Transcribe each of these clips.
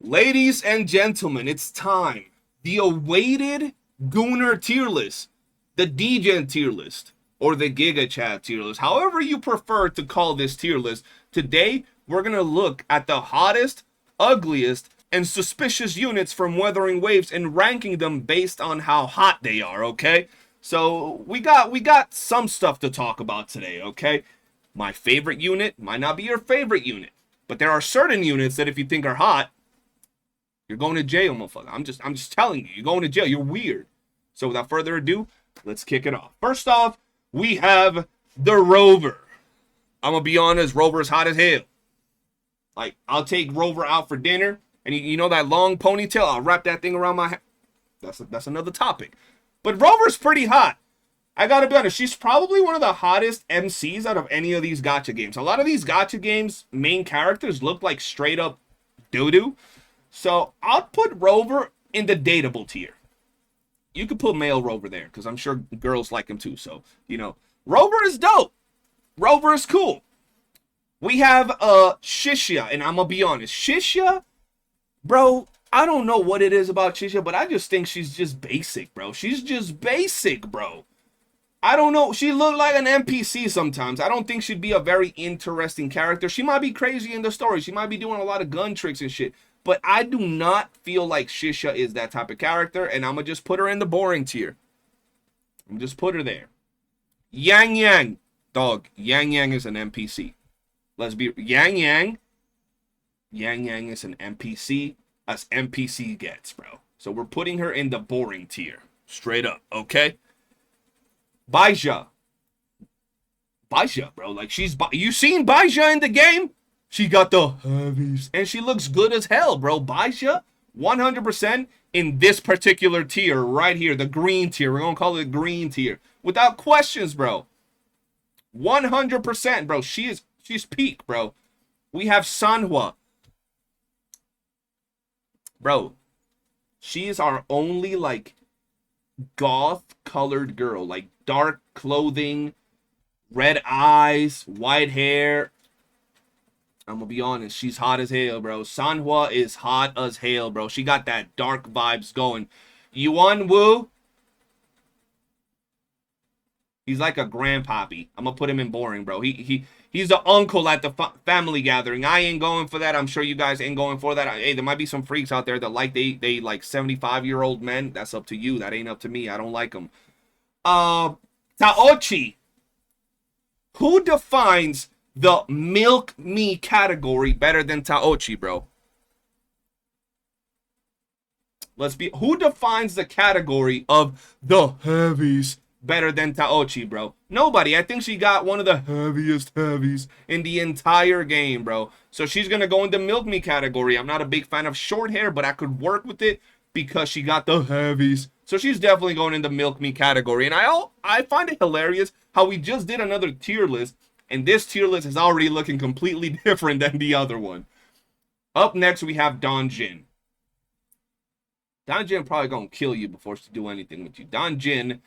Ladies and gentlemen, it's time. The awaited Gooner tier list, the Degen tier list, or the GACHA tier list, however you prefer to call this tier list. Today, we're going to look at the hottest, ugliest, and suspicious units from Weathering Waves and ranking them based on how hot they are, okay? So, we got some stuff to talk about today, okay? My favorite unit might not be your favorite unit, but there are certain units that if you think are hot, you're going to jail, motherfucker. I'm just telling you, you're going to jail. You're weird. So without further ado, let's kick it off. First off, we have the Rover. I'm gonna be honest, Rover is hot as hell. Like, I'll take Rover out for dinner, and you know that long ponytail, I'll wrap that thing around my head. That's another topic. But Rover's pretty hot. I gotta be honest, she's probably one of the hottest MCs out of any of these gacha games. A lot of these gacha games, main characters look like straight up doo-doo. So I'll put Rover in the dateable tier. You could put male Rover there, because I'm sure girls like him too. So, you know, Rover is dope. Rover is cool. We have Shishia, and I'm going to be honest. Shishia, bro, I don't know what it is about Shishia, but I just think she's just basic, bro. She's just basic, bro. I don't know. She looked like an NPC sometimes. I don't think she'd be a very interesting character. She might be crazy in the story. She might be doing a lot of gun tricks and shit. But I do not feel like Shishia is that type of character, and I'm going to just put her in the boring tier. I'm just put her there. Yang Yang. Dog, Yang Yang is an NPC. Let's be... Yang Yang. Yang Yang is an NPC as NPC gets, bro. So we're putting her in the boring tier. Straight up, okay? Baija. Baija, bro. Like, she's... You seen Baija in the game? She got the heavies. And she looks good as hell, bro. Baija, 100% in this particular tier right here. The green tier. We're going to call it green tier. Without questions, bro. 100%, bro. She's peak, bro. We have Sanhua. Bro. She is our only, like, goth-colored girl. Like, dark clothing, red eyes, white hair. I'm gonna be honest, she's hot as hell, bro. Sanhua is hot as hell, bro. She got that dark vibes going. Yuan Wu, he's like a grandpappy. I'm gonna put him in boring, bro. He's the uncle at the family gathering. I ain't going for that. I'm sure you guys ain't going for that. Hey, there might be some freaks out there that like they like 75-year-old men. That's up to you. That ain't up to me. I don't like them. Taochi. Who defines the milk me category better than Taochi, bro? Who defines the category of the heavies better than Taochi, bro? Nobody. I think she got one of the heaviest heavies in the entire game, bro. So she's gonna go in the milk me category. I'm not a big fan of short hair, but I could work with it because she got the heavies. So she's definitely going in the milk me category. And I find it hilarious how we just did another tier list, and this tier list is already looking completely different than the other one. Up next, we have Degen. Degen probably gonna kill you before she do anything with you. Degen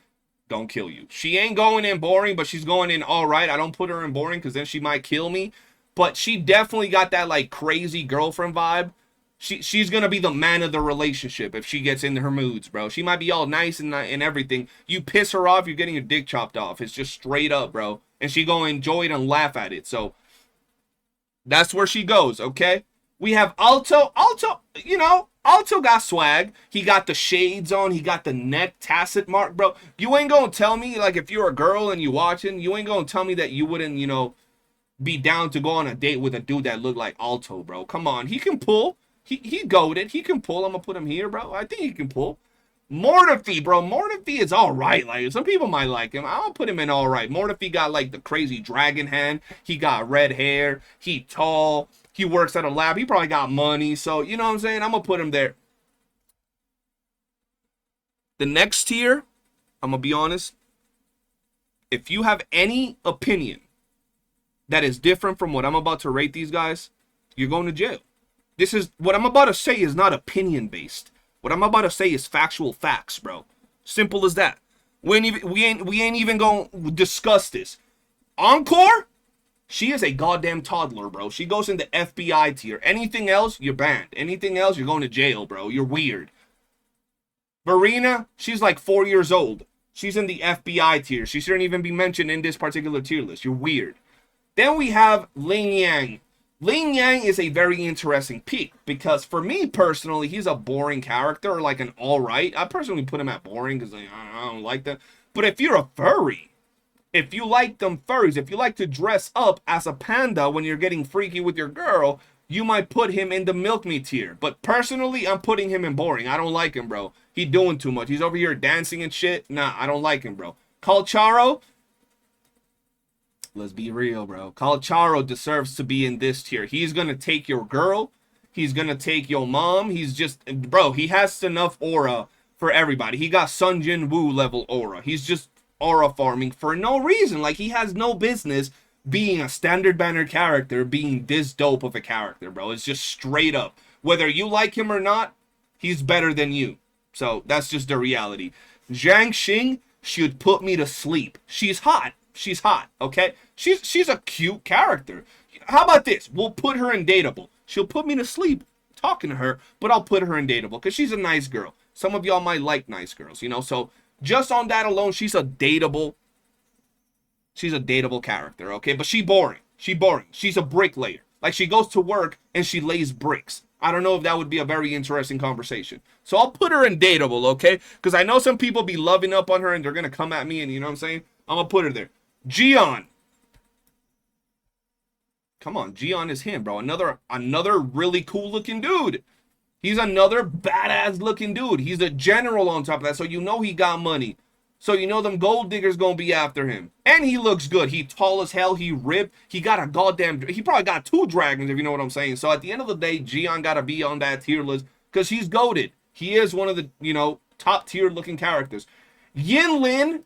gonna kill you. She ain't going in boring, but she's going in all right. I don't put her in boring because then she might kill me. But she definitely got that, like, crazy girlfriend vibe. She's gonna be the man of the relationship if she gets into her moods, bro. She might be all nice and everything. You piss her off, you're getting your dick chopped off. It's just straight up, bro. And she gonna enjoy it and laugh at it. So that's where she goes, okay? We have Alto. Alto, you know, Alto got swag. He got the shades on. He got the neck tacit mark, bro. You ain't gonna tell me, like, if you're a girl and you watching, you ain't gonna tell me that you wouldn't, you know, be down to go on a date with a dude that looked like Alto, bro. Come on. He can pull. He goated. He can pull. I'm gonna put him here, bro. I think he can pull. Mortefi, bro. Mortefi is all right. Like, some people might like him. I'll put him in all right. Mortefi got, like, the crazy dragon hand. He got red hair. He tall. He works at a lab. He probably got money. So, you know what I'm saying? I'm gonna put him there. The next tier, I'm gonna be honest. If you have any opinion that is different from what I'm about to rate these guys, you're going to jail. This is what I'm about to say is not opinion based. What I'm about to say is factual facts, bro. Simple as that. We ain't even gonna discuss this. Encore, She is a goddamn toddler, bro. She goes in the FBI tier. Anything else, you're banned. Anything else, you're going to jail, bro. You're weird. Marina, she's like 4 years old. She's in the FBI tier. She shouldn't even be mentioned in this particular tier list. You're weird. Then we have Ling Yang. Ling Yang is a very interesting pick because for me personally, he's a boring character, like an alright. I personally put him at boring because I don't like that. But if you're a furry, if you like them furries, if you like to dress up as a panda when you're getting freaky with your girl, you might put him in the milk me tier. But personally, I'm putting him in boring. I don't like him, bro. He doing too much. He's over here dancing and shit. Nah, I don't like him, bro. Calcharo, let's be real, bro. Calcharo deserves to be in this tier. He's going to take your girl. He's going to take your mom. He's just, bro, he has enough aura for everybody. He got Sun Jin Woo level aura. He's just aura farming for no reason. Like, he has no business being a standard banner character, being this dope of a character, bro. It's just straight up. Whether you like him or not, he's better than you. So that's just the reality. Zhang Xing should put me to sleep. She's hot. She's hot, okay? She's a cute character. How about this? We'll put her in dateable. She'll put me to sleep talking to her, but I'll put her in dateable because she's a nice girl. Some of y'all might like nice girls, you know? So just on that alone, she's a dateable character, okay? But she's boring. She's a bricklayer. Like, she goes to work and she lays bricks. I don't know if that would be a very interesting conversation. So I'll put her in dateable, okay? Because I know some people be loving up on her and they're going to come at me and you know what I'm saying? I'm going to put her there. Jian. Come on, Jian is him, bro. Another really cool looking dude. He's another badass looking dude. He's a general on top of that, so you know he got money. So you know them gold diggers gonna be after him. And he looks good. He tall as hell. He ripped. He got a goddamn... He probably got 2 dragons, if you know what I'm saying. So at the end of the day, Jian gotta be on that tier list because he's goated. He is one of the, you know, top tier looking characters. Yin Lin,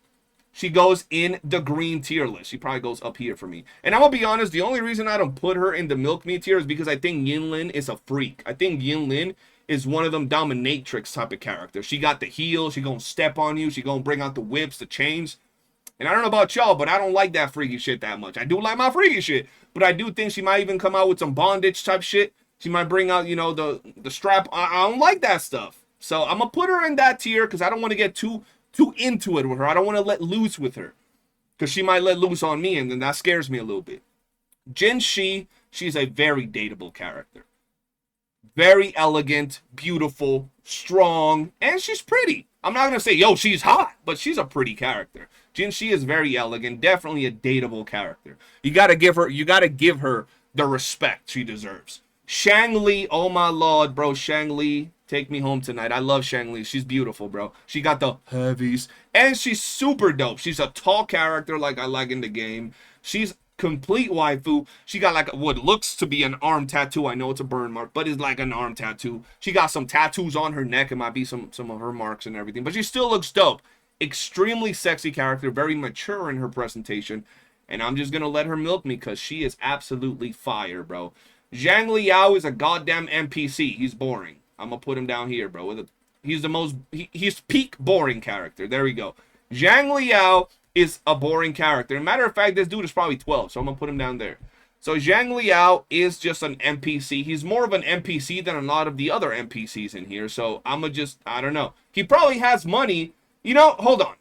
she goes in the green tier list. She probably goes up here for me. And I'm gonna be honest, the only reason I don't put her in the milk me tier is because I think Yin Lin is a freak. I think Yin Lin is one of them dominatrix type of characters. She got the heel. She gonna step on you. She gonna bring out the whips, the chains. And I don't know about y'all, but I don't like that freaky shit that much. I do like my freaky shit, but I do think she might even come out with some bondage type shit. She might bring out, you know, the strap. I don't like that stuff. So I'm gonna put her in that tier because I don't want to get too into it with her. I don't want to let loose with her because she might let loose on me, and then that scares me a little bit. Jin Shi, she's a very dateable character. Very elegant, beautiful, strong, and she's pretty. I'm not going to say, yo, she's hot, but she's a pretty character. Jin Shi is very elegant, definitely a dateable character. You got to give her the respect she deserves. Shang Li, oh my lord, bro, Shang Li, take me home tonight. I love Shang Li. She's beautiful, bro. She got the heavies, and she's super dope. She's a tall character like I like in the game. She's complete waifu. She got like what looks to be an arm tattoo. I know it's a burn mark, but it's like an arm tattoo. She got some tattoos on her neck. It might be some of her marks and everything, but she still looks dope. Extremely sexy character, very mature in her presentation, and I'm just gonna let her milk me because she is absolutely fire, bro. Zhang Liao is a goddamn NPC. He's boring. I'm gonna put him down here, bro. He's peak boring character. There we go. Zhang Liao is a boring character. Matter of fact, this dude is probably 12, so I'm gonna put him down there. So Zhang Liao is just an NPC. He's more of an NPC than a lot of the other NPCs in here. So I'm gonna just, I don't know. He probably has money. You know, hold on.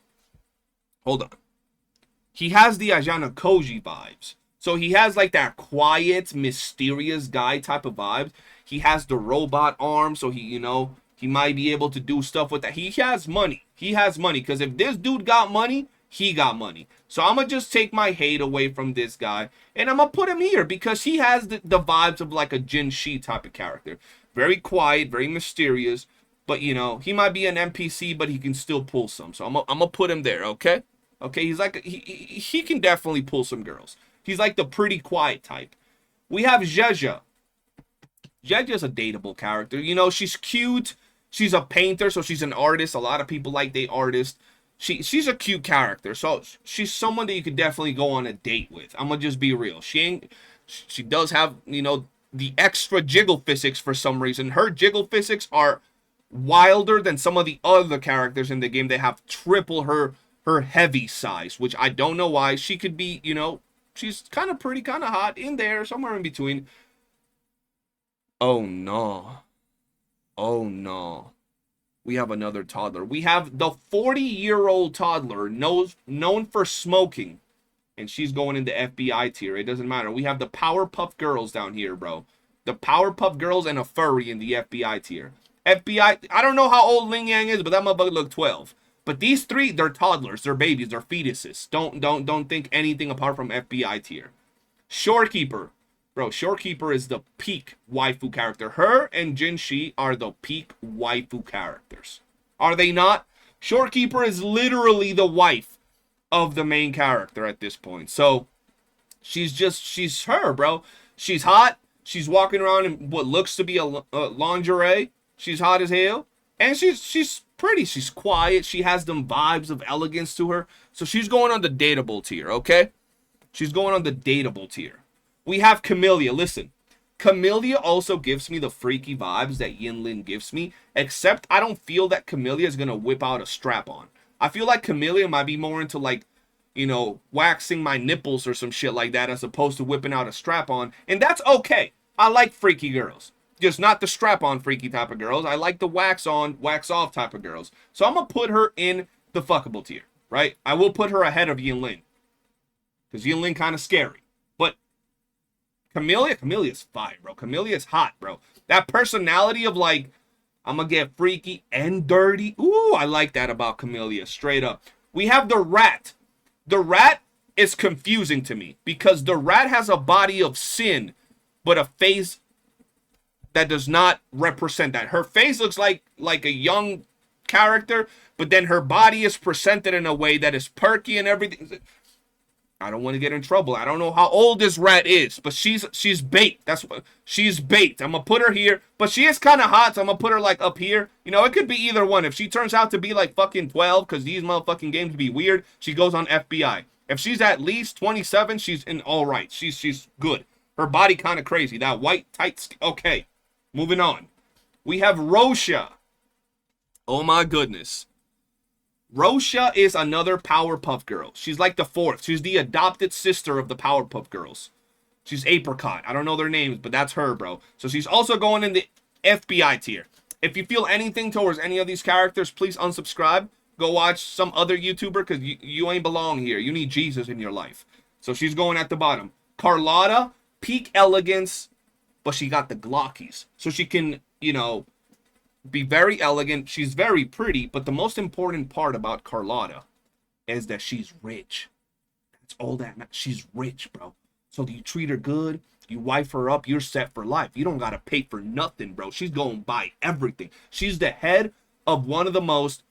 He has the Ajana Koji vibes. So he has like that quiet, mysterious guy type of vibes. He has the robot arm, so he, you know, he might be able to do stuff with that. He has money. He has money, because if this dude got money, he got money. So I'm going to just take my hate away from this guy, and I'm going to put him here because he has the vibes of like a Jin Shi type of character. Very quiet, very mysterious, but, you know, he might be an NPC, but he can still pull some. So I'm going to put him there, okay? Okay, he's like, he can definitely pull some girls. He's like the pretty quiet type. We have Jeja. Jeja's a dateable character. You know, she's cute. She's a painter, so she's an artist. A lot of people like the artist. She's a cute character, so she's someone that you could definitely go on a date with. I'm gonna just be real. She does have, you know, the extra jiggle physics for some reason. Her jiggle physics are wilder than some of the other characters in the game. They have triple her heavy size, which I don't know why. She could be, you know, She's kind of pretty, kind of hot, in there, somewhere in between. Oh no. Oh no. We have another toddler. We have the 40-year-old toddler known for smoking. And she's going into FBI tier. It doesn't matter. We have the Powerpuff Girls down here, bro. The Powerpuff Girls and a furry in the FBI tier. FBI, I don't know how old Ling Yang is, but that motherfucker look 12. But these three, they're toddlers, they're babies, they're fetuses. Don't think anything apart from FBI tier. Shorekeeper. Bro, Shorekeeper is the peak waifu character. Her and Jinshi are the peak waifu characters. Are they not? Shorekeeper is literally the wife of the main character at this point. So, she's her, bro. She's hot. She's walking around in what looks to be a lingerie. She's hot as hell. And she's pretty. She's quiet. She has them vibes of elegance to her. So, she's going on the dateable tier, okay? She's going on the dateable tier. We have Camellia. Listen, Camellia also gives me the freaky vibes that Yinlin gives me, except I don't feel that Camellia is going to whip out a strap-on. I feel like Camellia might be more into, like, you know, waxing my nipples or some shit like that as opposed to whipping out a strap-on, and that's okay. I like freaky girls. Just not the strap-on freaky type of girls. I like the wax-on, wax-off type of girls. So I'm going to put her in the fuckable tier, right? I will put her ahead of Yinlin, because Yinlin kind of scary. But Camelia's fire, bro. Camelia's hot, bro. That personality of, like, I'm gonna get freaky and dirty. Ooh, I like that about Camellia, straight up. We have the rat. The rat is confusing to me because the rat has a body of sin, but a face that does not represent that. Her face looks like a young character, but then her body is presented in a way that is perky and everything. I don't want to get in trouble. I don't know how old this rat is, but she's bait. That's what she's bait. I'm gonna put her here, but she is kind of hot, so I'm gonna put her like up here. You know, it could be either one. If she turns out to be like fucking 12, because these motherfucking games be weird, she goes on FBI. If she's at least 27, she's in all right. She's good. Her body kind of crazy. That white tight skin. Okay, moving on. We have Rosha. Oh my goodness. Rosha is another Powerpuff Girl. She's like the fourth. She's the adopted sister of the Powerpuff Girls. She's Apricot. I don't know their names, but that's her, bro. So she's also going in the FBI tier. If you feel anything towards any of these characters, please unsubscribe. Go watch some other YouTuber, because you ain't belong here. You need Jesus in your life. So she's going at the bottom. Carlotta, peak elegance, but she got the glockies. So she can, you know, be very elegant. She's very pretty, but the most important part about Carlotta is that she's rich. That's all that matters. She's rich, bro. So you treat her good, you wife her up, you're set for life. You don't gotta pay for nothing, bro. She's going to buy everything. She's the head of one of the most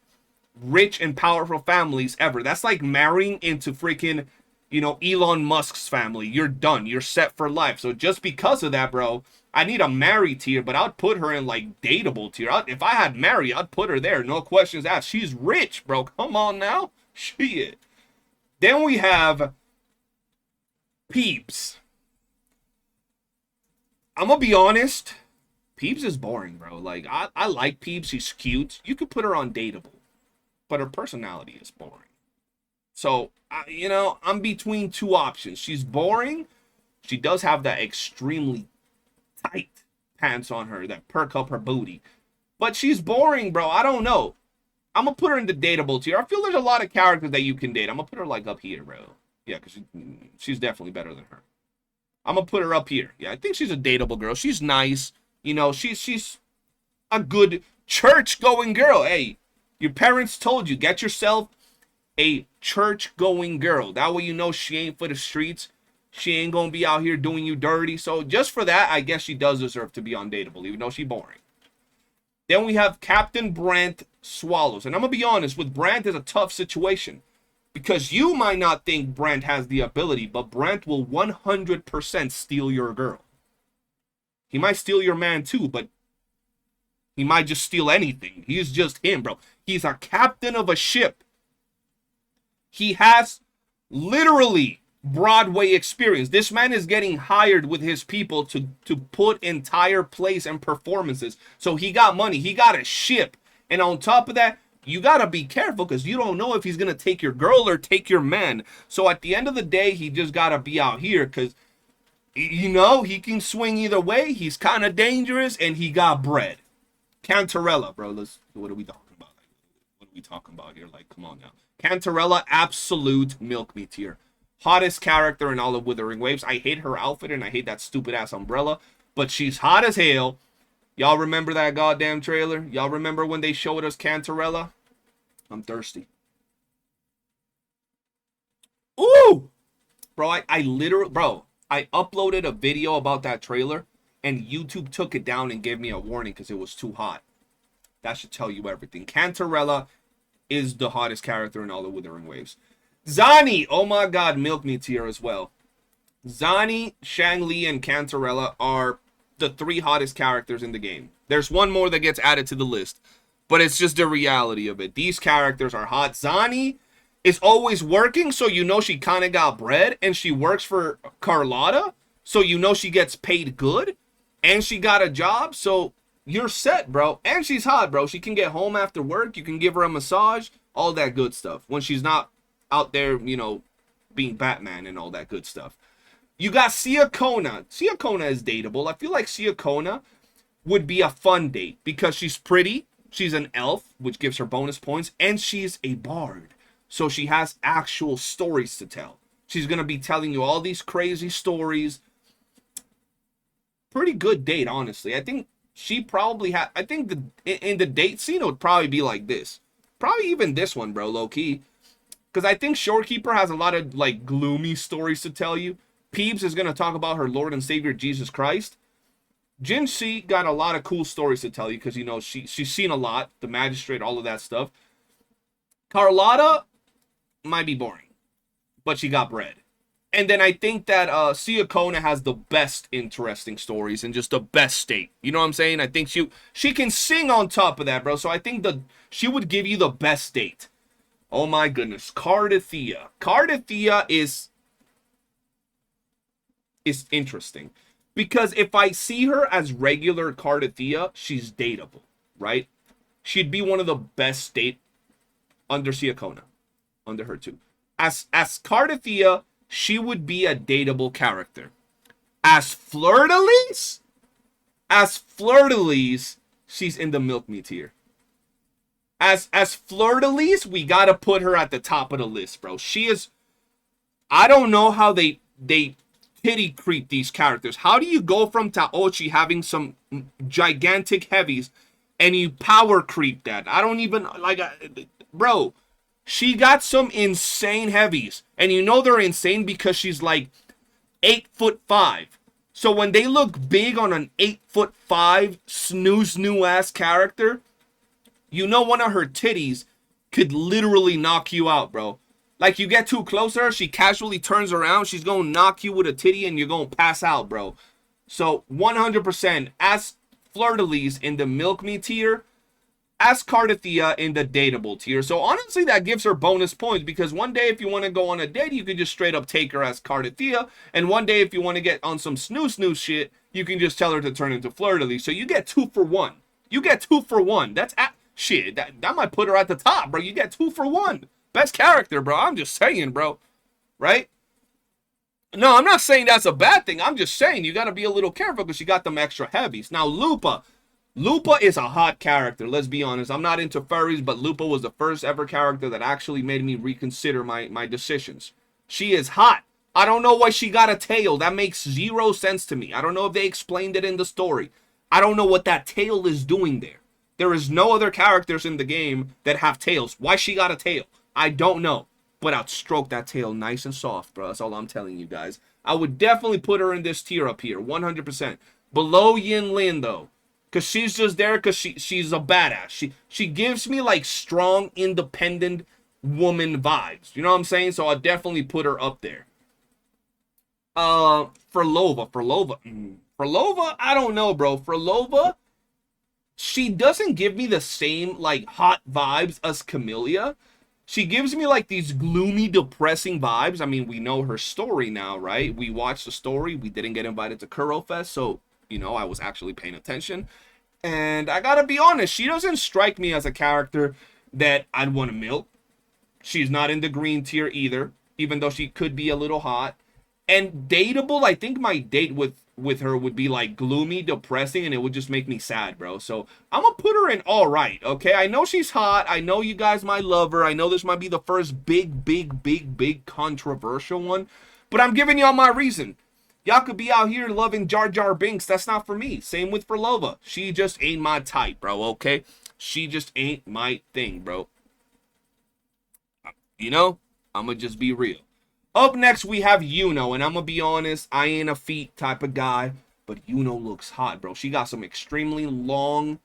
rich and powerful families ever. That's like marrying into freaking, you know, Elon Musk's family. You're done. You're set for life. So just because of that, bro, I need a Mary tier, but I'd put her in, like, dateable tier. If I had Mary, I'd put her there. No questions asked. She's rich, bro. Come on now. Shit. Then we have Peeps. I'm gonna be honest. Peeps is boring, bro. Like, I like Peeps. She's cute. You could put her on dateable, but her personality is boring. So, you know, I'm between two options. She's boring. She does have that extremely tight pants on her that perk up her booty, but she's boring, bro. I don't know. I'm gonna put her in the dateable tier. I feel there's a lot of characters that you can date. I'm gonna put her like up here, bro. Yeah, because she's definitely better than her. I'm gonna put her up here. Yeah, I think she's a dateable girl. She's nice. You know, she's a good church-going girl. Hey, your parents told you, get yourself a church-going girl. That way you know she ain't for the streets. She ain't gonna be out here doing you dirty. So just for that, I guess she does deserve to be undateable, even though she's boring. Then we have Captain Brant Swallows. And I'm gonna be honest, with Brant is a tough situation. Because you might not think Brant has the ability, but Brant will 100% steal your girl. He might steal your man too, but he might just steal anything. He's just him, bro. He's a captain of a ship. He has literally Broadway experience. This man is getting hired with his people to put entire plays and performances. So he got money. He got a ship. And on top of that, you gotta be careful because you don't know if he's gonna take your girl or take your man. So at the end of the day, he just gotta be out here because, you know, he can swing either way. He's kind of dangerous and he got bread. Cantarella, bro. What are we talking about? What are we talking about here? Like, come on now. Cantarella, absolute milk me tier. Hottest character in all of Withering Waves. I hate her outfit and I hate that stupid ass umbrella, but she's hot as hell. Y'all remember that goddamn trailer? Y'all remember when they showed us Cantarella? I'm thirsty. Ooh! Bro, I literally, bro, I uploaded a video about that trailer and YouTube took it down and gave me a warning because it was too hot. That should tell you everything. Cantarella is the hottest character in all the Withering Waves. Zani, oh my god, milk me tier as well. Zani, Shangli, and Cantarella are the 3 hottest characters in the game. There's one more that gets added to the list, but it's just the reality of it. These characters are hot. Zani is always working, so you know she kind of got bread, and she works for Carlotta, so you know she gets paid good, and she got a job, so you're set, bro. And she's hot, bro. She can get home after work. You can give her a massage, all that good stuff. When she's not out there, you know, being Batman and all that good stuff. You got Sia Kona. Sia Kona is dateable. I feel like Sia Kona would be a fun date because she's pretty. She's an elf, which gives her bonus points. And she's a bard. So she has actual stories to tell. She's going to be telling you all these crazy stories. Pretty good date, honestly. I think she probably had... I think in the date scene, it would probably be like this. Probably even this one, bro, low-key. Because I think Shorekeeper has a lot of, like, gloomy stories to tell you. Peebs is going to talk about her Lord and Savior, Jesus Christ. Jinxie got a lot of cool stories to tell you because, you know, she's seen a lot. The Magistrate, all of that stuff. Carlotta might be boring, but she got bread. And then I think that Sia Kona has the best interesting stories and just the best state. You know what I'm saying? I think she can sing on top of that, bro. So I think she would give you the best date. Oh my goodness. Cardithea. Cardithea is interesting. Because if I see her as regular Cardithea, she's dateable, right? She'd be one of the best date under Sia Kona. Under her too. As Cardithea, she would be a dateable character. As Fleur-de-Lis, she's in the milk me tier. As Fleur-de-Lis, we gotta put her at the top of the list, bro. She is... I don't know how they titty creep these characters. How do you go from Taochi having some gigantic heavies and you power creep that? I don't even... like, bro, she got some insane heavies. And you know they're insane because she's like 8'5". So when they look big on an 8'5" snooze-new-ass character... you know one of her titties could literally knock you out, bro. Like, you get too close to her, she casually turns around, she's going to knock you with a titty, and you're going to pass out, bro. So, 100%, as Fleur-de-Lis in the milk me tier, as Cardithea in the dateable tier. So, honestly, that gives her bonus points, because one day, if you want to go on a date, you can just straight up take her as Cardithea, and one day, if you want to get on some snooze shit, you can just tell her to turn into Fleur-de-Lis. So, you get 2 for 1. You get 2 for 1. That's... shit, that might put her at the top, bro. You get 2 for 1. Best character, bro. I'm just saying, bro. Right? No, I'm not saying that's a bad thing. I'm just saying you got to be a little careful because you got them extra heavies. Now, Lupa. Lupa is a hot character. Let's be honest. I'm not into furries, but Lupa was the first ever character that actually made me reconsider my decisions. She is hot. I don't know why she got a tail. That makes 0 sense to me. I don't know if they explained it in the story. I don't know what that tail is doing there. There is no other characters in the game that have tails. Why she got a tail? I don't know. But I'd stroke that tail nice and soft, bro. That's all I'm telling you guys. I would definitely put her in this tier up here. 100%. Below Yin Lin, though. Because she's just there because she's a badass. She gives me, like, strong, independent woman vibes. You know what I'm saying? So I'd definitely put her up there. Frolova, I don't know, bro. Frolova... she doesn't give me the same, like, hot vibes as Camellia. She gives me, like, these gloomy, depressing vibes. I mean, we know her story now, right? We watched the story. We didn't get invited to Kuro Fest, so, you know, I was actually paying attention. And I gotta be honest, she doesn't strike me as a character that I'd want to milk. She's not in the green tier either, even though she could be a little hot. And dateable, I think my date with her would be like gloomy, depressing, and it would just make me sad, bro. So I'm gonna put her in all right, okay? I know she's hot. I know you guys might love her. I know this might be the first big controversial one, but I'm giving y'all my reason. Y'all could be out here loving Jar Jar Binks. That's not for me. Same with Frolova. She just ain't my type, bro, okay? She just ain't my thing, bro. You know, I'm gonna just be real. Up next, we have Yuno, and I'm gonna be honest, I ain't a feet type of guy, but Yuno looks hot, bro. She got some extremely long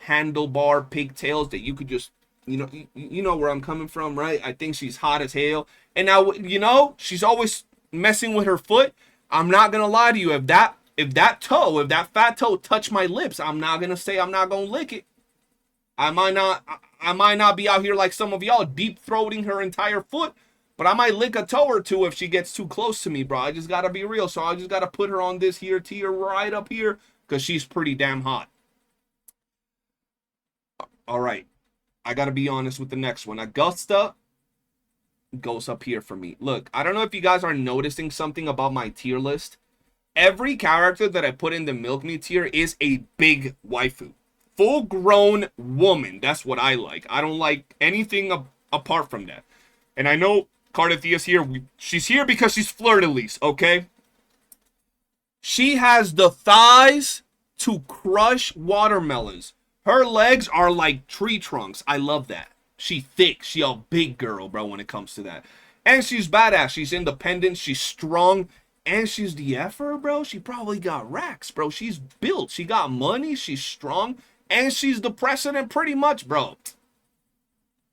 handlebar pigtails that you could just, you know where I'm coming from, right? I think she's hot as hell. And now, you know, she's always messing with her foot. I'm not gonna lie to you. If that fat toe touched my lips, I'm not gonna say I'm not gonna lick it. I might not be out here like some of y'all deep throating her entire foot, but I might lick a toe or two if she gets too close to me, bro. I just gotta be real. So I just gotta put her on this here tier right up here because she's pretty damn hot. All right. I gotta be honest with the next one. Augusta goes up here for me. Look, I don't know if you guys are noticing something about my tier list. Every character that I put in the Milk Me tier is a big waifu. Full-grown woman. That's what I like. I don't like anything apart from that. And I know Cardathia's here. She's here because she's fleur-de-lis, okay? She has the thighs to crush watermelons. Her legs are like tree trunks. I love that. She thick. She a big girl, bro, when it comes to that. And she's badass. She's independent. She's strong. And she's the effer, bro. She probably got racks, bro. She's built. She got money. She's strong. And she's the precedent pretty much, bro.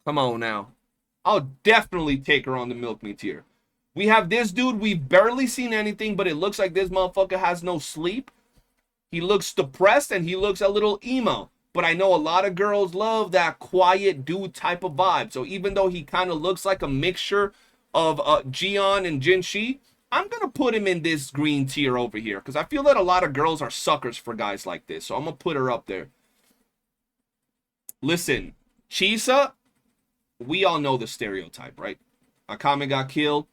Come on now. I'll definitely take her on the Milk Me tier. We have this dude. We've barely seen anything, but it looks like this motherfucker has no sleep. He looks depressed and he looks a little emo. But I know a lot of girls love that quiet dude type of vibe. So even though he kind of looks like a mixture of Jian and Jinshi, I'm going to put him in this green tier over here. Because I feel that a lot of girls are suckers for guys like this. So I'm going to put her up there. Listen, Chisa, we all know the stereotype, right? Akame got killed.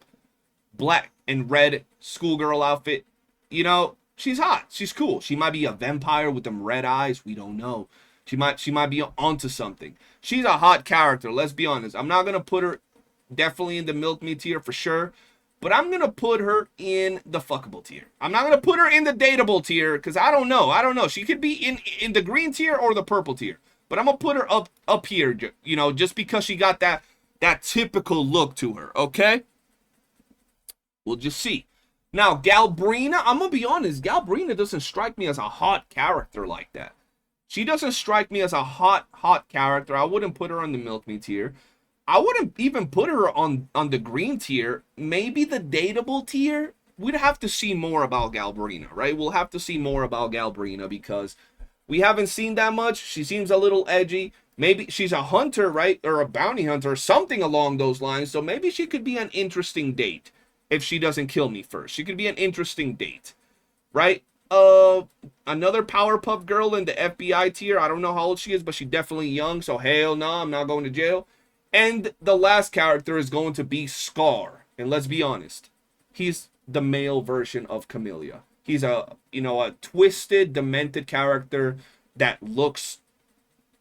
Black and red schoolgirl outfit. You know, she's hot. She's cool. She might be a vampire with them red eyes. We don't know. She might be onto something. She's a hot character. Let's be honest. I'm not going to put her definitely in the Milk Me tier for sure. But I'm going to put her in the fuckable tier. I'm not going to put her in the dateable tier because I don't know. I don't know. She could be in the green tier or the purple tier. But I'm going to put her up here, you know, just because she got that typical look to her, okay? We'll just see. Now, Galbrina, I'm going to be honest. Galbrina doesn't strike me as a hot character like that. She doesn't strike me as a hot character. I wouldn't put her on the Milk Me tier. I wouldn't even put her on the green tier. Maybe the dateable tier. We'd have to see more about Galbrina, right? We'll have to see more about Galbrina because we haven't seen that much. She seems a little edgy. Maybe she's a hunter, right? Or a bounty hunter, or something along those lines. So maybe she could be an interesting date if she doesn't kill me first. She could be an interesting date, right? Another Powerpuff Girl in the FBI tier. I don't know how old she is, but she's definitely young. So hell no, I'm not going to jail. And the last character is going to be Scar. And let's be honest, he's the male version of Camellia. He's a twisted, demented character that looks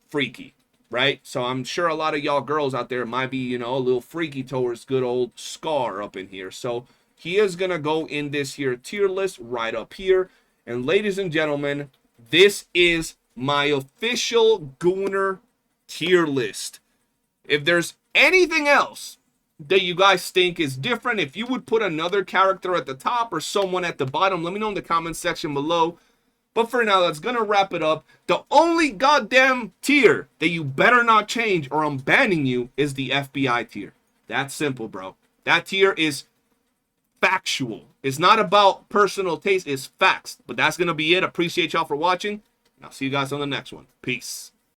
freaky, right? So I'm sure a lot of y'all girls out there might be, a little freaky towards good old Scar up in here. So he is going to go in this here tier list right up here. And ladies and gentlemen, this is my official Gooner tier list. If there's anything else that you guys think is different, if you would put another character at the top or someone at the bottom, let me know in the comment section below. But for now, that's going to wrap it up. The only goddamn tier that you better not change or I'm banning you is the FBI tier. That's simple, bro. That tier is factual. It's not about personal taste, it's facts. But that's going to be it. Appreciate y'all for watching. And I'll see you guys on the next one. Peace.